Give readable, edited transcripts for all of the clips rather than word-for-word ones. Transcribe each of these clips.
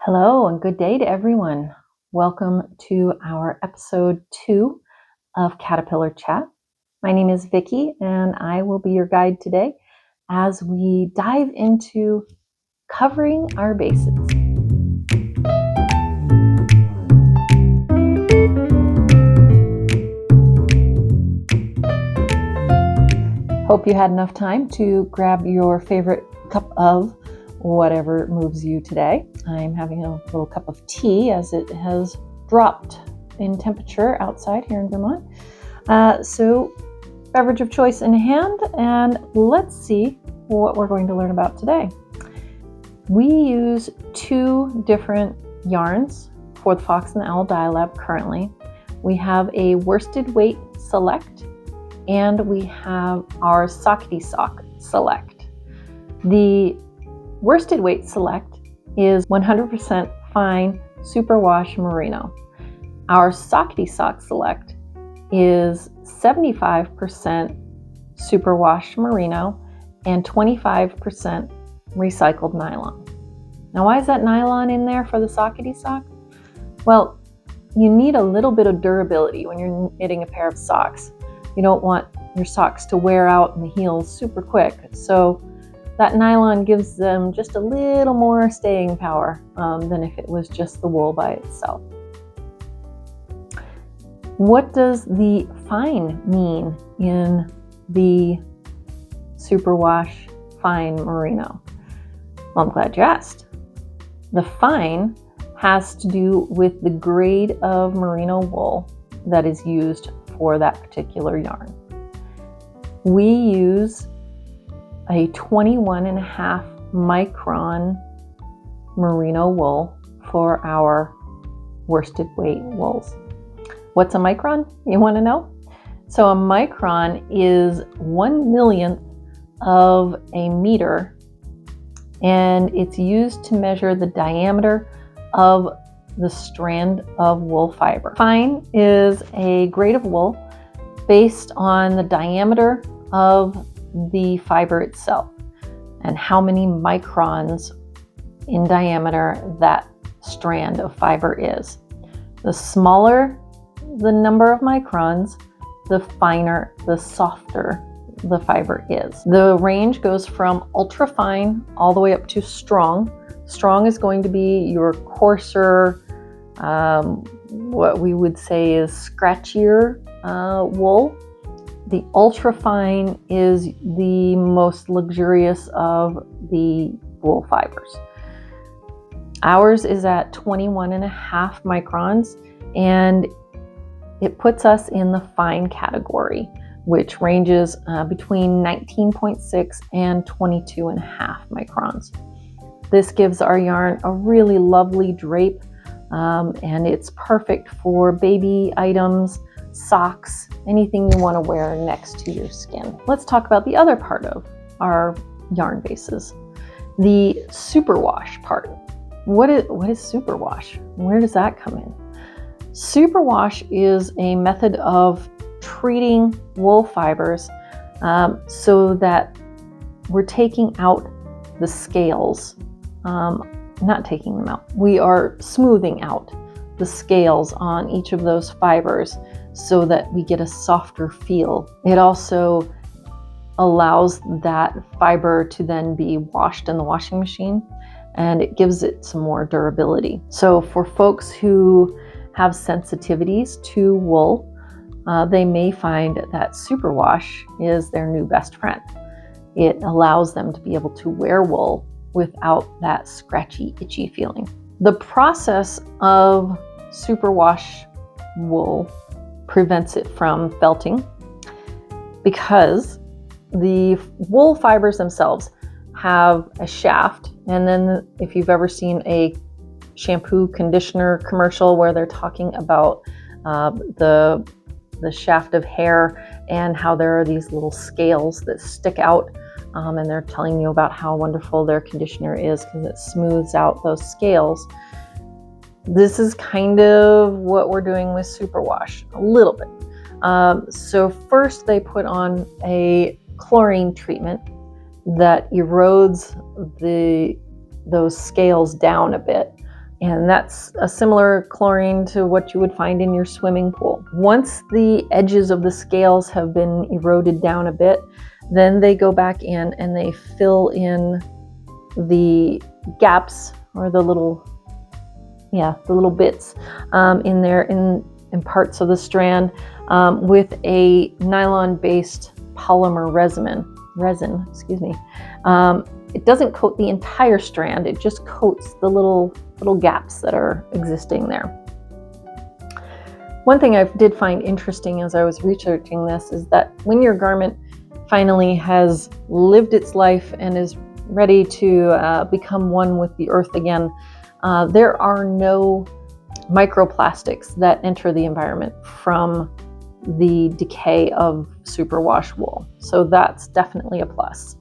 Hello and good day to everyone. Welcome to our episode 2 of Caterpillar Chat. My name is Vicky and I will be your guide today as we dive into covering our bases. Hope you had enough time to grab your favorite cup of whatever moves you today. I'm having a little cup of tea as it has dropped in temperature outside here in Vermont. So beverage of choice in hand, and let's see what we're going to learn about today. We use 2 different yarns for the Fox and the Owl Dye Lab currently. We have a worsted weight select and we have our Sockety Sock select. The worsted weight select is 100% fine superwash merino. Our Sockety Sock select is 75% superwash merino and 25% recycled nylon. Now, why is that nylon in there for the Sockety Sock? Well, you need a little bit of durability when you're knitting a pair of socks. You don't want your socks to wear out in the heels super quick. So that nylon gives them just a little more staying power than if it was just the wool by itself. What does the fine mean in the superwash fine merino? Well, I'm glad you asked. The fine has to do with the grade of merino wool that is used for that particular yarn. We use a 21.5 micron merino wool for our worsted weight wools. What's a micron? You want to know? So a micron is 1/1,000,000th of a meter, and it's used to measure the diameter of the strand of wool fiber. Fine is a grade of wool based on the diameter of the fiber itself and how many microns in diameter that strand of fiber is. The smaller the number of microns, the finer, the softer the fiber is. The range goes from ultra fine all the way up to strong. Strong is going to be your coarser, what we would say is scratchier wool. The ultra fine is the most luxurious of the wool fibers. Ours is at 21.5 microns, and it puts us in the fine category, which ranges between 19.6 and 22.5 microns. This gives our yarn a really lovely drape, and it's perfect for baby items, socks, anything you want to wear next to your skin. Let's talk about the other part of our yarn bases, the superwash part. What is superwash? Where does that come in? Superwash is a method of treating wool fibers so that we're taking out the scales, not taking them out. We are smoothing out the scales on each of those fibers so that we get a softer feel. It also allows that fiber to then be washed in the washing machine, and it gives it some more durability. So for folks who have sensitivities to wool, they may find that superwash is their new best friend. It allows them to be able to wear wool without that scratchy, itchy feeling. The process of superwash wool prevents it from felting because the wool fibers themselves have a shaft, and then if you've ever seen a shampoo conditioner commercial where they're talking about the shaft of hair and how there are these little scales that stick out, and they're telling you about how wonderful their conditioner is because it smooths out those scales. This is kind of what we're doing with superwash, a little bit. So first they put on a chlorine treatment that erodes those scales down a bit And that's a similar chlorine to what you would find in your swimming pool. Once the edges of the scales have been eroded down a bit, then they go back in and they fill in the gaps, or the little bits in there in parts of the strand with a nylon-based polymer resin. It doesn't coat the entire strand, it just coats the little gaps that are existing there. One thing I did find interesting as I was researching this is that when your garment finally has lived its life and is ready to become one with the earth again, there are no microplastics that enter the environment from the decay of superwash wool. So that's definitely a plus.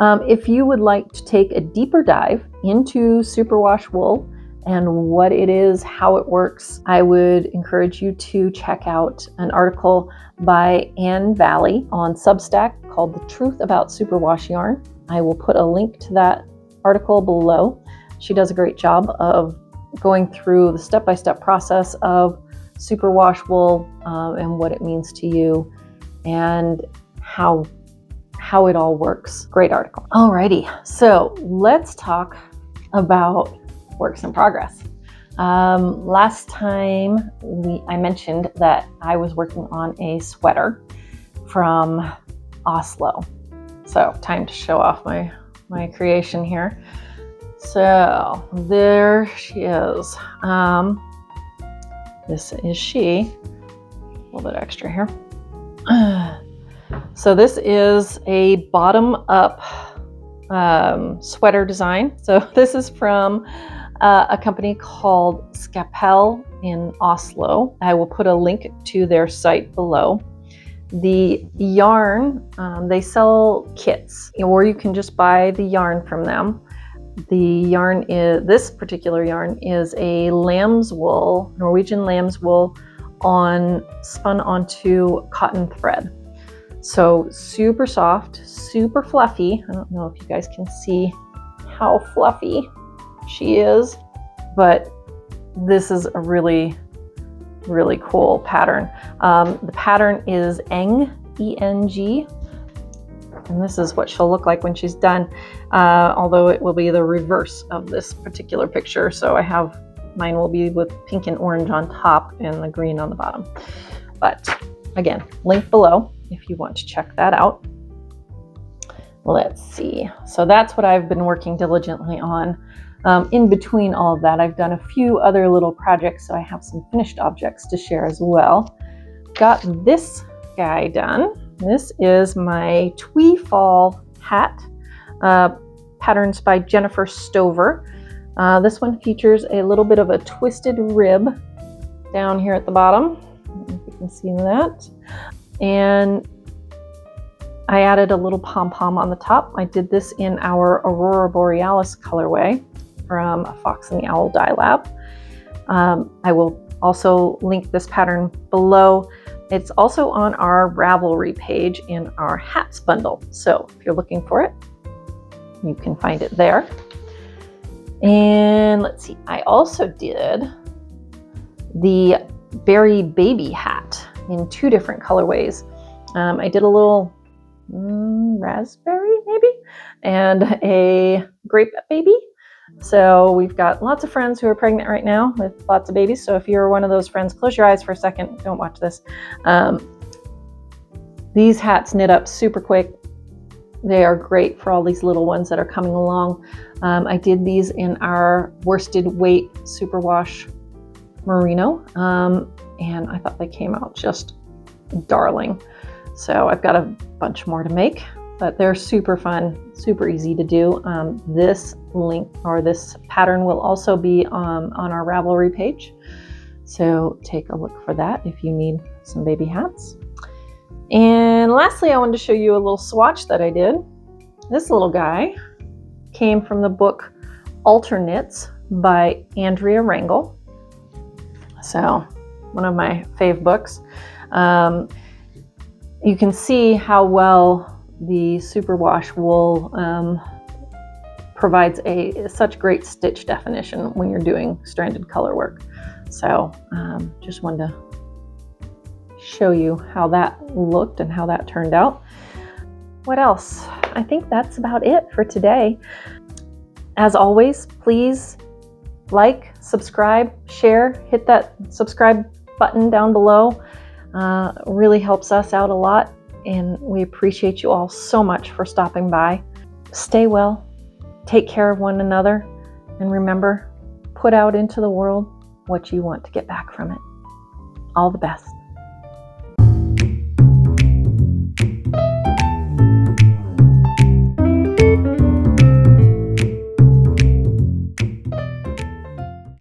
If you would like to take a deeper dive into superwash wool and what it is, how it works, I would encourage you to check out an article by Ann Valley on Substack called The Truth About Superwash Yarn. I will put a link to that article below. She does a great job of going through the step-by-step process of superwash wool and what it means to you and how it all works. Great article. Alrighty, so let's talk about works in progress. Last time I mentioned that I was working on a sweater from Oslo. So time to show off my creation here. So there she is. This is she. A little bit extra here. So this is a bottom-up sweater design. So this is from a company called Skapell in Oslo. I will put a link to their site below. The yarn, they sell kits, or you can just buy the yarn from them. This particular yarn is a lamb's wool, Norwegian lamb's wool, spun onto cotton thread. So super soft, super fluffy. I don't know if you guys can see how fluffy she is, but this is a really, really cool pattern. The pattern is Eng, E-N-G, and this is what she'll look like when she's done, although it will be the reverse of this particular picture. So mine will be with pink and orange on top and the green on the bottom. But again, link below if you want to check that out. Let's see. So that's what I've been working diligently on. In between all of that, I've done a few other little projects, so I have some finished objects to share as well. Got this guy done. This is my Twee Fall hat, patterns by Jennifer Stover. This one features a little bit of a twisted rib down here at the bottom. I don't know if you can see that. And I added a little pom-pom on the top. I did this in our Aurora Borealis colorway from Fox and the Owl Dye Lab. I will also link this pattern below. It's also on our Ravelry page in our hats bundle. So if you're looking for it, you can find it there. And let's see, I also did the Berry Baby hat in two different colorways. I did a little raspberry maybe and a grape baby. So we've got lots of friends who are pregnant right now with lots of babies. So if you're one of those friends, close your eyes for a second. Don't watch this. These hats knit up super quick. They are great for all these little ones that are coming along. I did these in our worsted weight superwash merino, and I thought they came out just darling. So I've got a bunch more to make, but they're super fun, super easy to do. This link or this pattern will also be on our Ravelry page. So take a look for that if you need some baby hats. And lastly, I wanted to show you a little swatch that I did. This little guy came from the book Alternates by Andrea Rangel. So one of my fave books. You can see how well the superwash wool provides such great stitch definition when you're doing stranded color work. So just wanted to show you how that looked and how that turned out. What else? I think that's about it for today. As always, please like, subscribe, share, hit that subscribe button down below. Really helps us out a lot, and we appreciate you all so much for stopping by. Stay well, take care of one another, and remember, put out into the world what you want to get back from it. All the best.